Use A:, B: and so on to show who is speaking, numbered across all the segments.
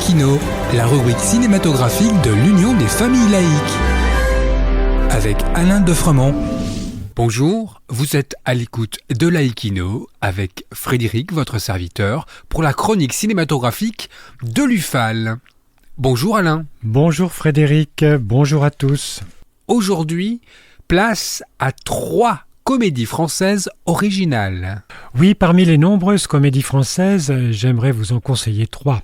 A: Laïkino, la rubrique cinématographique de l'Union des familles laïques. Avec Alain Defremont. Bonjour, vous êtes à l'écoute de Laïkino avec Frédéric, votre serviteur, pour la chronique cinématographique de l'UFAL. Bonjour Alain.
B: Bonjour Frédéric, bonjour à tous.
A: Aujourd'hui, place à 3 comédies françaises originales.
B: Oui, parmi les nombreuses comédies françaises, j'aimerais vous en conseiller 3.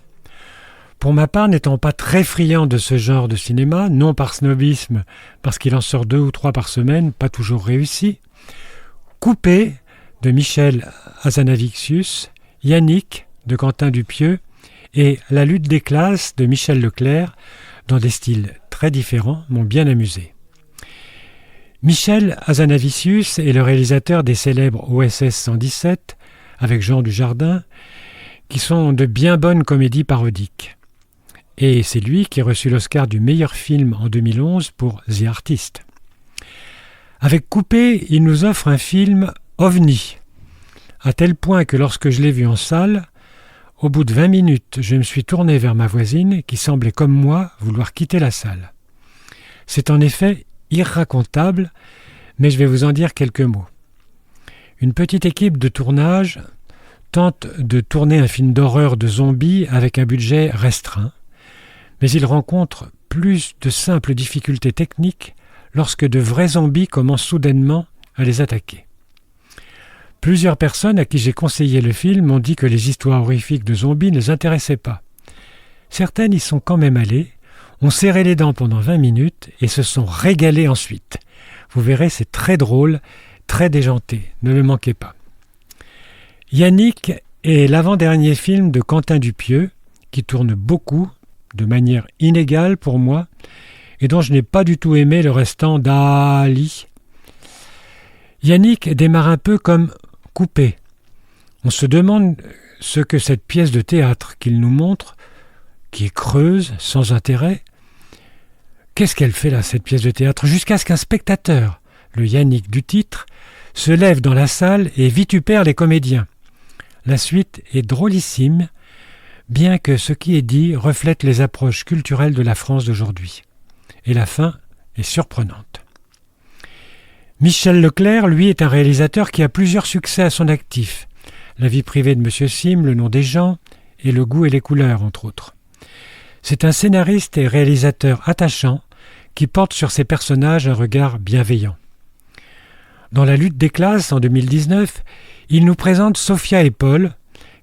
B: Pour ma part, n'étant pas très friand de ce genre de cinéma, non par snobisme, parce qu'il en sort 2 ou 3 par semaine, pas toujours réussi, Coupé de Michel Hazanavicius, Yannick de Quentin Dupieux et La lutte des classes de Michel Leclerc, dans des styles très différents, m'ont bien amusé. Michel Hazanavicius est le réalisateur des célèbres OSS 117, avec Jean Dujardin, qui sont de bien bonnes comédies parodiques. Et c'est lui qui a reçu l'Oscar du meilleur film en 2011 pour The Artist. Avec Coupé, il nous offre un film ovni, à tel point que lorsque je l'ai vu en salle, au bout de 20 minutes, je me suis tourné vers ma voisine qui semblait comme moi vouloir quitter la salle. C'est en effet irracontable, mais je vais vous en dire quelques mots. Une petite équipe de tournage tente de tourner un film d'horreur de zombies avec un budget restreint, mais il rencontre plus de simples difficultés techniques lorsque de vrais zombies commencent soudainement à les attaquer. Plusieurs personnes à qui j'ai conseillé le film m'ont dit que les histoires horrifiques de zombies ne les intéressaient pas. Certaines y sont quand même allées, ont serré les dents pendant 20 minutes et se sont régalées ensuite. Vous verrez, c'est très drôle, très déjanté, ne le manquez pas. Yannick est l'avant-dernier film de Quentin Dupieux, qui tourne beaucoup, de manière inégale pour moi, et dont je n'ai pas du tout aimé le restant d'Ali. Yannick démarre un peu comme Coupé. On se demande ce que cette pièce de théâtre qu'il nous montre, qui est creuse, sans intérêt, qu'est-ce qu'elle fait là, cette pièce de théâtre, jusqu'à ce qu'un spectateur, le Yannick du titre, se lève dans la salle et vitupère les comédiens. La suite est drôlissime, bien que ce qui est dit reflète les approches culturelles de la France d'aujourd'hui. Et la fin est surprenante. Michel Leclerc, lui, est un réalisateur qui a plusieurs succès à son actif. La vie privée de Monsieur Sim, Le nom des gens, et Le goût et les couleurs, entre autres. C'est un scénariste et réalisateur attachant qui porte sur ses personnages un regard bienveillant. Dans La lutte des classes, en 2019, il nous présente Sophia et Paul,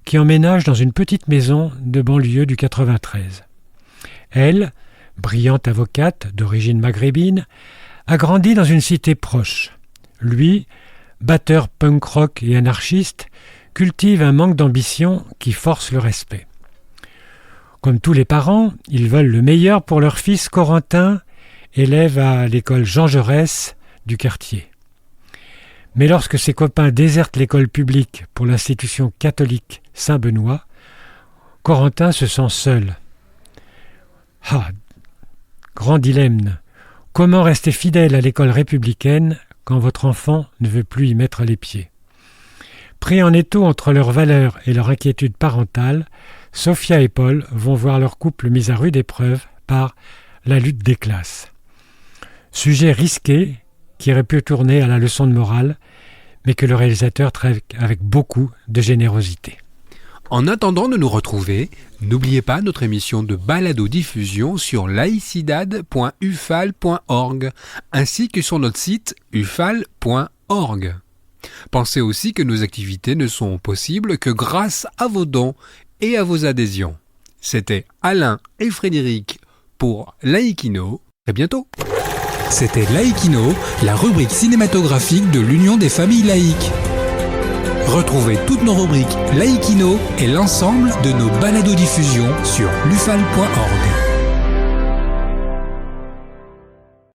B: qui emménagent dans une petite maison de banlieue du 93. Elle, brillante avocate d'origine maghrébine, a grandi dans une cité proche. Lui, batteur punk rock et anarchiste, cultive un manque d'ambition qui force le respect. Comme tous les parents, ils veulent le meilleur pour leur fils Corentin, élève à l'école Jean Jaurès du quartier. Mais lorsque ses copains désertent l'école publique pour l'institution catholique Saint-Benoît, Corentin se sent seul. Ah, grand dilemme. Comment rester fidèle à l'école républicaine quand votre enfant ne veut plus y mettre les pieds? Pris en étau entre leurs valeurs et leur inquiétude parentale, Sophia et Paul vont voir leur couple mis à rude épreuve par la lutte des classes. Sujet risqué qui aurait pu tourner à la leçon de morale, mais que le réalisateur traite avec beaucoup de générosité.
A: En attendant de nous retrouver, n'oubliez pas notre émission de balado-diffusion sur laicidad.ufal.org ainsi que sur notre site ufal.org. Pensez aussi que nos activités ne sont possibles que grâce à vos dons et à vos adhésions. C'était Alain et Frédéric pour Laïkino. À bientôt. C'était Laïkino, la rubrique cinématographique de l'Union des familles laïques. Retrouvez toutes nos rubriques Laïkino et l'ensemble de nos balados-diffusions sur lufal.org.